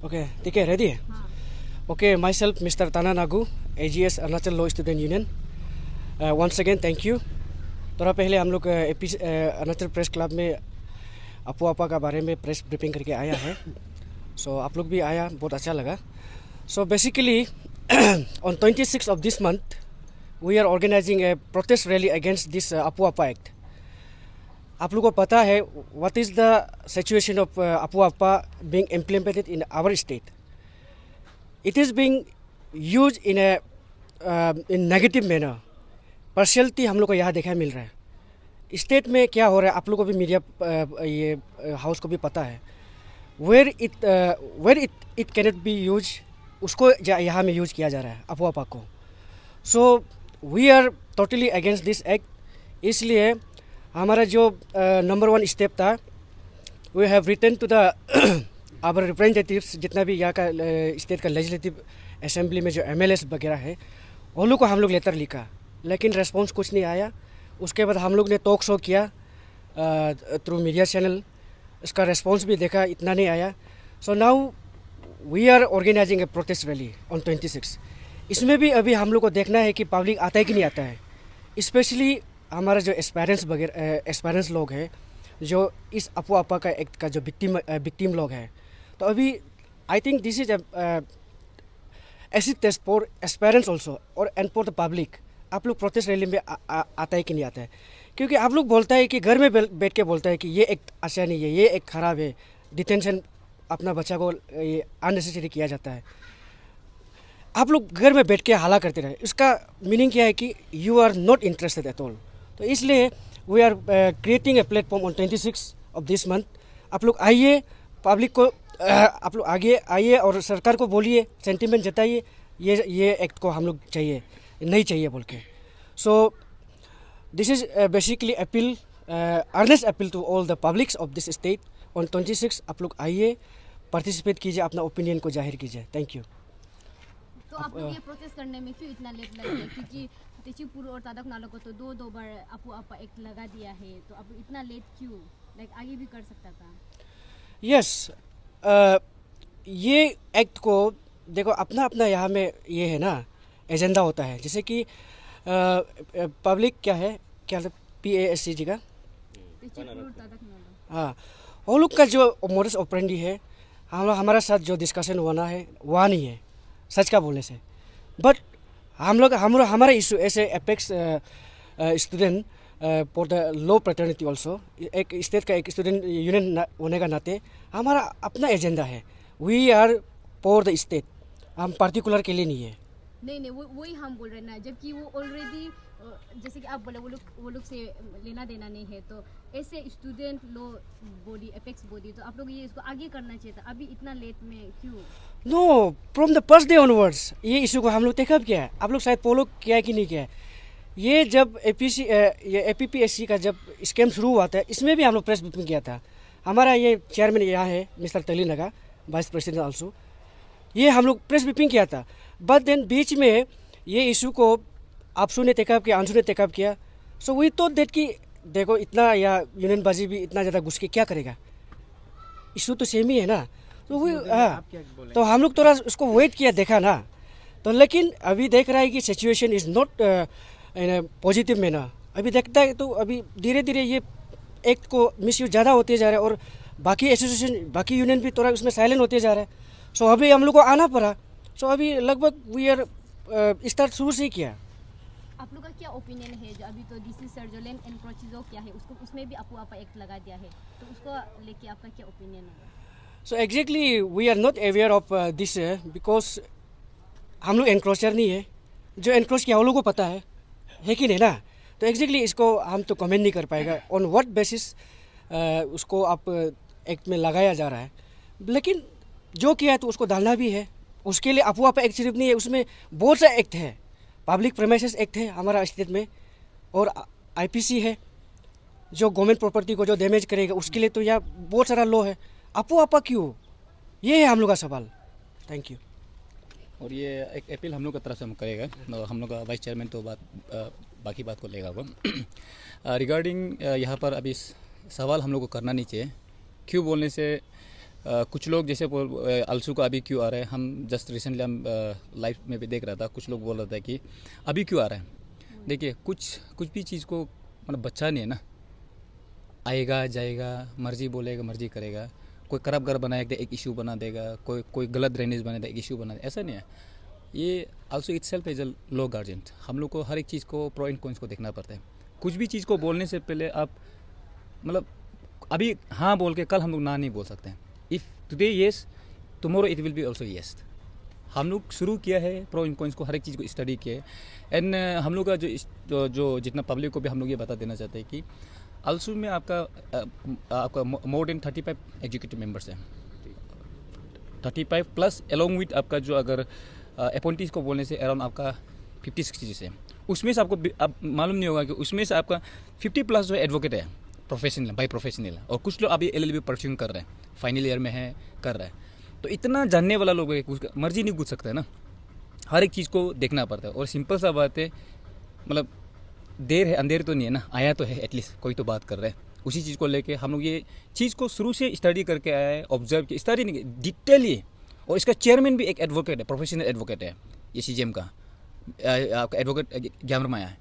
Okay, ठीक है, ready? Okay, myself, Mr. Tana Nagu, AGS Arunachal law student union. Once again, thank you. थोड़ा पहले हम लोग अरुणाचल प्रेस क्लब में अपू आपा का बारे में प्रेस ब्रीफिंग करके आया है. So आप लोग भी आया, बहुत अच्छा लगा. So basically, on 26th of this month, we are organizing a protest rally against this Apu Apa Act. आप लोगों को पता है what is the situation of Apu Apa being implemented in our state. It is being used in a in negative manner. Partiality हम लोग को यहाँ देखा मिल रहा है. स्टेट में क्या हो रहा है आप लोगों को भी मीडिया ये हाउस को भी पता है. Where it cannot be use उसको यहाँ में यूज किया जा रहा है अफवाह आपा को. So we are totally against this act. इसलिए हमारा जो नंबर 1 स्टेप था, we have written to the our representatives, जितना भी यहाँ का स्टेट का लेजिस्लेटिव असेंबली में जो MLAs वगैरह है, उन लोग को हम लोग लेटर लिखा, लेकिन रेस्पॉन्स कुछ नहीं आया. उसके बाद हम लोग ने टॉक शो किया थ्रू मीडिया चैनल, इसका रेस्पॉन्स भी देखा, इतना नहीं आया. So now we are organising a protest rally on 26. इसमें भी अभी हम लोग को देखना है कि पब्लिक आता है कि नहीं आता है. स्पेशली हमारा जो एक्सपेरेंस लोग हैं, जो इस अफवाह आपा का एक्ट का जो विक्टिम लोग हैं, तो अभी आई थिंक दिस इज ऐसी टेस्ट फॉर एक्सपेरेंस ऑल्सो और एंड फॉर द पब्लिक. आप लोग प्रोटेस्ट रैली में आता है कि नहीं आता है. क्योंकि आप लोग बोलता है कि घर में बैठ के बोलता है कि ये एक अच्छा नहीं है, ये एक ख़राब है, डिटेंशन अपना बच्चा को अननेसेसरी किया जाता है. आप लोग घर में बैठ के हल्ला करते रहे, इसका मीनिंग क्या है कि you are not interested at all. तो इसलिए we are creating a platform on 26 of this month. आप लोग आइए, पब्लिक को आप लोग आगे आइए और सरकार को बोलिए, सेंटिमेंट जताइए, ये एक्ट को हम लोग चाहिए नहीं चाहिए बोल के. So this is basically appeal, earnest appeal to all the publics of this state. On 26 आप लोग आइए, पार्टिसिपेट कीजिए, अपना ओपिनियन को जाहिर कीजिए. Thank you. तो आप लोग ये प्रोटेस्ट करने में क्यों इतना लेट लगे? क्योंकि तेचीपुर और तादक नाला को तो दो बार अफवाह आपा एक्ट लगा दिया है, तो अब इतना लेट क्यों? लाइक आगे भी कर सकता था. यस, ये एक्ट को देखो, अपना अपना यहाँ में ये है ना एजेंडा होता है. जैसे कि पब्लिक क्या है, क्या PASC जी का, तेचीपुर तादक नाला, हाँ, वो लोग का जो मोडस ऑपरेंडी है, हमारा साथ जो डिस्कशन होना है वहाँ नहीं है सच का बोलने से. बट हमारा issue as a apex student for the law fraternity also, एक स्टेट का एक स्टूडेंट यूनियन होने का नाते हमारा अपना एजेंडा है. We are for the state, हम पार्टिकुलर के लिए नहीं है. नहीं वही हम बोल रहे हैं ना, जबकि वो ऑलरेडी जैसे कि आप बोले वो लोग से लेना देना नहीं है. तो ऐसे student law body, apex body, तो आप लोग ये इसको आगे करना चाहिए था. अभी इतना लेट में क्यों? No, from the first day onwards ये इशू को हम लोग टेकअप किया है. आप लोग शायद फॉलो किया है कि नहीं किया है. ये जब APPSC का जब स्कैम शुरू हुआ था, इसमें भी हम लोग प्रेस ब्रीफिंग किया था. हमारा ये चेयरमैन यहाँ है मिस्टर तली नगा, वाइस प्रेसिडेंट ऑल्सो, ये हम लोग प्रेस ब्रीफिंग किया था. बट देन बीच में ये इशू को आपसू ने टेकअप किया, अंशु ने टेकअप किया. सो वी थॉट दैट कि देखो इतना या यूनियनबाजी भी इतना ज़्यादा घुस के क्या करेगा, इशू तो सेम ही है ना. तो वही तो हम लोग थोड़ा उसको वेट किया, देखा ना. तो लेकिन अभी देख रहा है कि situation is not in positive manner. अभी देखता है तो अभी धीरे धीरे ये एक्ट को मिसयूज ज़्यादा होते जा रहा है और बाकी एसोसिएशन, बाकी यूनियन भी थोड़ा उसमें साइलेंट होते जा रहा है. सो अभी हम लोग को आना पड़ा. सो अभी लगभग वी आर स्टार्ट शुरू से ही किया. आप लोग का क्या ओपिनियन है? जो अभी तो DC सर जो लैंड एनक्रोचिंग क्या है, उसमें भी अफवाह आपा एक्ट लगा दिया है, तो उसको लेके आपका क्या ओपिनियन है? So exactly we are not aware of this because हम लोग एनक्रोचर नहीं है. जो एनक्रोच किया वो लोगों को पता है कि नहीं ना. तो एग्जैक्टली इसको हम तो कमेंट नहीं कर पाएगा ऑन व्हाट बेसिस उसको आप एक्ट में लगाया जा रहा है. लेकिन जो किया है तो उसको डालना भी है. उसके लिए अफवाह आपा एक्ट सिर्फ नहीं है, उसमें बहुत सा एक्ट है. पब्लिक प्रेमाइसेस एक्ट है हमारा स्टेट में, और IPC है जो गवर्नमेंट प्रॉपर्टी को जो डैमेज करेगा, उसके लिए तो यहाँ बहुत सारा लॉ है. अफवाह आपा क्यों, ये है हम लोग का सवाल. Thank you. और ये एक अपील हम लोग की तरफ से हम करेगा, हम लोग का वाइस चेयरमैन तो बाकी बात को लेगा वो रिगार्डिंग यहाँ पर अभी सवाल हम लोग को करना नहीं चाहिए. क्यों बोलने से कुछ लोग जैसे आलसू का अभी क्यों आ रहा है, हम जस्ट रिसेंटली हम लाइव में भी देख रहा था, कुछ लोग बोल रहा था कि अभी क्यों आ रहा है। देखिए कुछ भी चीज़ को मतलब बच्चा नहीं है ना, आएगा जाएगा, मर्जी बोलेगा मर्जी करेगा। कोई खराब घर बनाएगा एक इशू बना देगा, कोई गलत ड्रेनेज बना देगा एक इशू बना देगा, ऐसा नहीं है। ये also itself is a law guardian. हम लोग को हर एक चीज़ को प्रो एंड कॉन्स को देखना पड़ता है। कुछ भी चीज़ को बोलने से पहले आप मतलब अभी हाँ बोल के कल हम लोग ना नहीं बोल सकते हैं। If today yes tomorrow it will be also yes. हम लोग शुरू किया है प्रो एंड कॉन्स को, हर एक चीज़ को स्टडी किया है। एंड हम लोग का जो जितना पब्लिक को भी हम लोग ये बता देना चाहते हैं कि आल्सू में आपका मोर देन 35 एग्जीक्यूटिव मेंबर्स हैं, 35 प्लस एलोंग विथ आपका जो अगर अपॉइंटीज को बोलने से अराउंड आपका 50-60 जैसे। उसमें से आपको अब मालूम नहीं होगा कि उसमें से आपका 50 प्लस जो एडवोकेट है प्रोफेशनल बाई प्रोफेशनल, और कुछ लोग अभी LLB परस्यू कर रहे हैं, फाइनल ईयर में है कर रहे हैं। तो इतना जानने वाला लोग है, मर्जी नहीं पूछ सकता है ना, हर एक चीज़ को देखना पड़ता है। और सिंपल सा बात है, मतलब देर है अंधेर तो नहीं है ना, आया तो है एटलीस्ट, कोई तो बात कर रहा है। उसी चीज़ को लेके हम लोग ये चीज़ को शुरू से स्टडी करके आया है, ऑब्जर्व किया, स्टडी नहीं डिटेली। और इसका चेयरमैन भी एक एडवोकेट है, प्रोफेशनल एडवोकेट है, ये CJM का आपका एडवोकेट ग्यामर माया है,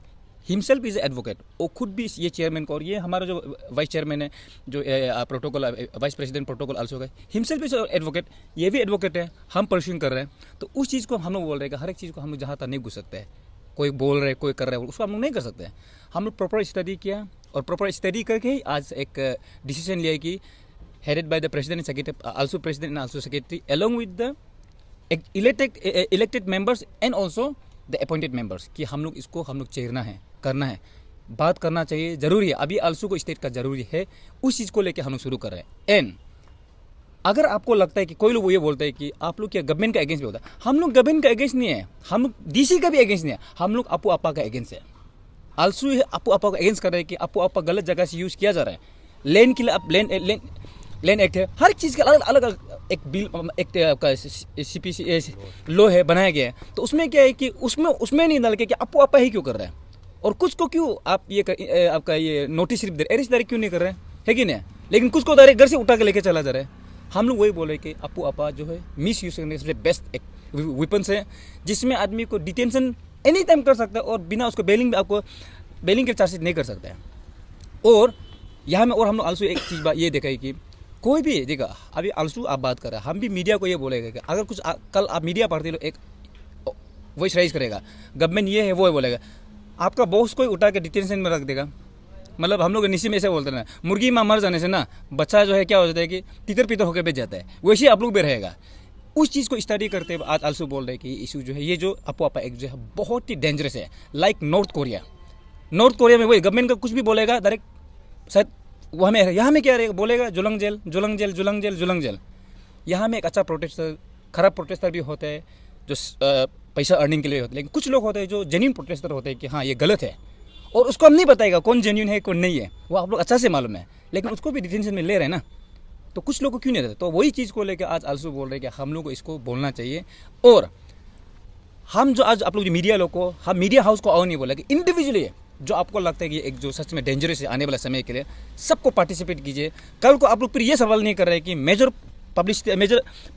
हिमसेल्फ इज एडवोकेट। वो खुद भी ये चेयरमैन को, और ये हमारा जो वाइस चेयरमैन है जो protocol vice president protocol also है, हिमसेल्फ इज एडवोकेट, ये भी एडवोकेट है, हम परस्यू कर रहे हैं। तो उस चीज़ को हम लोग बोल रहे हैं कि हर एक चीज़ को हम लोग जहाँ तक नहीं घुस सकते हैं, कोई बोल रहे कोई कर रहा है उसको हम लोग नहीं कर सकते हैं। हम लोग प्रॉपर स्टडी किया, और प्रॉपर स्टडी करके ही आज एक डिसीजन लिया कि headed by the president secretary, also president and also secretary along with the elected members and also the appointed members, कि हम लोग इसको हम लोग चेरना है, करना है, बात करना चाहिए, ज़रूरी है। अभी आल्सो को स्टेट का ज़रूरी है, उस चीज़ को लेकर हम लोग शुरू कर रहे हैं। एंड अगर आपको लगता है कि कोई लोग ये बोलते हैं कि आप लोग क्या गवर्नमेंट का अगेंस्ट भी होता है, हम लोग गवर्नमेंट का अगेंस्ट नहीं है, हम लोग DC का भी अगेंस्ट नहीं है, हम लोग अपू आपा का अगेंस्ट है। आल्सो अपू आपा का अगेंस्ट कर रहे हैं कि अपू आपा गलत जगह से यूज़ किया जा रहा है। लैंड के लिए आप लैंड एक्ट है, हर चीज़ के अलग अलग एक बिल एक आपका CPC लॉ है बनाया गया है। तो उसमें क्या है कि उसमें नहीं डाल के कि अपू आपा ही क्यों कर रहा है, और कुछ को क्यों आप ये आपका ये नोटिस सिर्फ दे रहे, अरेस्ट डायरेक्ट क्यों नहीं कर रहे हैं, है कि नहीं? लेकिन कुछ को डायरेक्ट घर से उठा के लेके चला जा रहा है। हम लोग वही बोले कि अपू आपा जो है मिस यूज करने के बेस्ट एक वेपन्स है, जिसमें आदमी को डिटेंशन एनी टाइम कर सकता है, और बिना उसको बेलिंग के चार्जेस नहीं कर सकता है। और यहाँ में और हम लोग आल्सो एक चीज़ ये देखा है कि कोई भी देखा, अभी आल्सो आप बात कर रहे हैं, हम भी मीडिया को ये बोलेगा कि अगर कुछ कल आप मीडिया पढ़ते लो एक वॉइस राइज करेगा, गवर्नमेंट ये है वो है बोलेगा, आपका बॉस कोई उठा के डिटेंशन में रख देगा। मतलब हम लोग निश्चित में ऐसे बोलते हैं, मुर्गी माँ मर जाने से ना बच्चा जो है क्या हो जाता है कि तितर पितर होकर बेच जाता है, वैसे आप लोग भी रहेगा। उस चीज़ को स्टडी करते हुए आज आल्सो बोल रहे हैं कि इशू जो है ये जो अपू आपा एक जो है बहुत ही डेंजरस है, लाइक नॉर्थ कोरिया में वही गवर्नमेंट का कुछ भी बोलेगा डायरेक्ट शायद वहाँ में, यहाँ में क्या रहेगा बोलेगा जुलंग जेल। यहाँ में एक अच्छा प्रोटेस्टर, खराब प्रोटेस्टर भी होते हैं जो पैसा अर्निंग के लिए होते हैं, लेकिन कुछ लोग होते हैं जो जेन्युइन प्रोटेस्टर होते हैं कि हाँ ये गलत है, और उसको हम नहीं बताएगा कौन जेन्युइन है कौन नहीं है, वो आप लोग अच्छा से मालूम है, लेकिन उसको भी डिटेंशन में ले रहे हैं ना। तो कुछ लोग को क्यों नहीं रहते, तो वही चीज़ को लेकर आज आल्सो बोल रहे हैं कि हम लोग को इसको बोलना चाहिए। और हम जो आज आप लोग मीडिया लोग को, हम मीडिया हाउस को और नहीं बोला कि इंडिविजुअली जो आपको लगता है कि एक जो सच में डेंजरस है आने वाले समय के लिए, सबको पार्टिसिपेट कीजिए। कल को आप लोग फिर ये सवाल नहीं कर रहे कि मेजर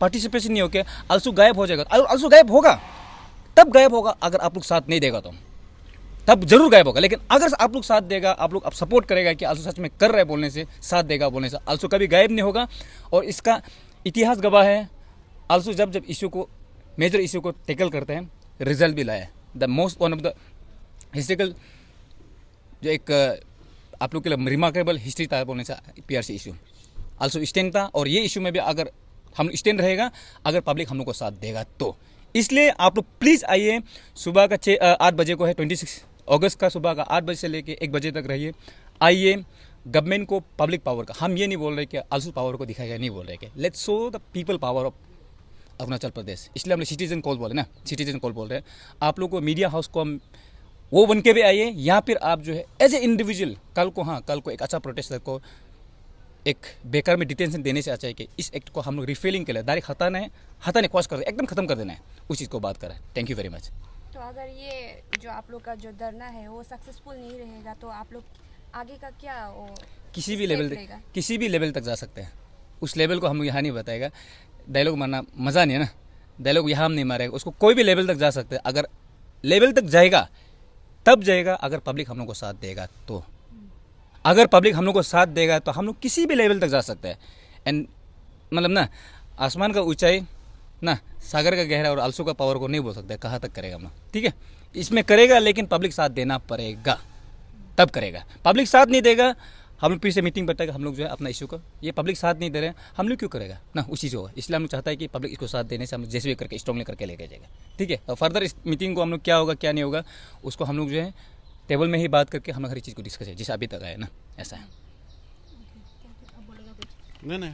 पार्टिसिपेशन नहीं होकर आल्सो गायब हो जाएगा। आल्सो गायब होगा, तब गायब होगा अगर आप लोग साथ नहीं देगा, तो तब जरूर गायब होगा। लेकिन अगर आप लोग साथ देगा, आप लोग अब सपोर्ट करेगा कि आल्सो सच में कर रहा है बोलने से, साथ देगा बोलने से, आल्सो कभी गायब नहीं होगा। और इसका इतिहास गवाह है, आल्सो जब इशू को मेजर इशू को टैकल करते हैं, रिजल्ट भी लाया। The most one of the historical जो एक आप लोग के लिए रिमार्केबल हिस्ट्री था बोलने से PRC इशू आल्सो स्टैंड था। और ये इशू में भी अगर हम स्टैंड रहेगा, अगर पब्लिक हम लोग को साथ देगा तो। इसलिए आप लोग प्लीज़ आइए, सुबह का 8 बजे को है, 26 अगस्त का सुबह का 8 बजे से लेके 1 बजे तक रहिए। आइए, गवर्नमेंट को पब्लिक पावर का, हम ये नहीं बोल रहे कि आल्सो पावर को दिखाएगा, नहीं बोल रहे कि let's show the people power of Arunachal Pradesh. इसलिए हमने सिटीजन कॉल बोले ना, सिटीजन कॉल बोल रहे हैं। आप लोग को मीडिया हाउस को हम वो बन के भी आइए, या फिर आप जो है एज ए इंडिविजुअल कल को एक अच्छा प्रोटेस्टर को एक बेकार में डिटेंशन देने से अच्छा है कि इस एक्ट को हम लोग रिफिलिंग के लिए डायरेक्ट हटाने क्वाश कर एकदम खत्म कर देना है, उस चीज़ को बात करें। Thank you very much. तो अगर ये जो आप लोग का जो धरना है वो सक्सेसफुल नहीं रहेगा तो आप लोग आगे का क्या वो किसी भी लेवल तक जा सकते हैं। उस लेवल को हम लोग यहाँ नहीं बताएगा। डायलॉग मारना मज़ा नहीं है ना, डायलॉग यहाँ हम नहीं मारेगा, उसको कोई भी लेवल तक जा सकते हैं। अगर लेवल तक जाएगा तब जाएगा, अगर पब्लिक हम लोग को साथ देगा तो। अगर पब्लिक हम लोग को साथ देगा तो हम लोग किसी भी लेवल तक जा सकते हैं। एंड मतलब ना, आसमान का ऊंचाई ना, सागर का गहरा और आलसू का पावर को नहीं बोल सकते कहाँ तक करेगा हम लोग, ठीक है। इसमें करेगा, लेकिन पब्लिक साथ देना पड़ेगा, तब करेगा। पब्लिक साथ नहीं देगा, हम लोग फिर से मीटिंग बैठेगा, हम लोग जो है अपना इशू को, ये पब्लिक साथ नहीं दे रहे हैं, हम लोग क्यों करेगा ना, उसी से होगा। इसलिए हम लोग चाहता है कि पब्लिक इसको साथ देने से हम लोग जैसे भी करके स्ट्रॉन्गली करके लेके जाएगा, ठीक है। और फर्दर इस मीटिंग को हम लोग क्या होगा क्या नहीं होगा उसको हम लोग जो है टेबल में ही बात करके हम लोग हर चीज़ को डिस्कस है, जैसे अभी तक आया ना, ऐसा है। अब बोलेगा कुछ? नहीं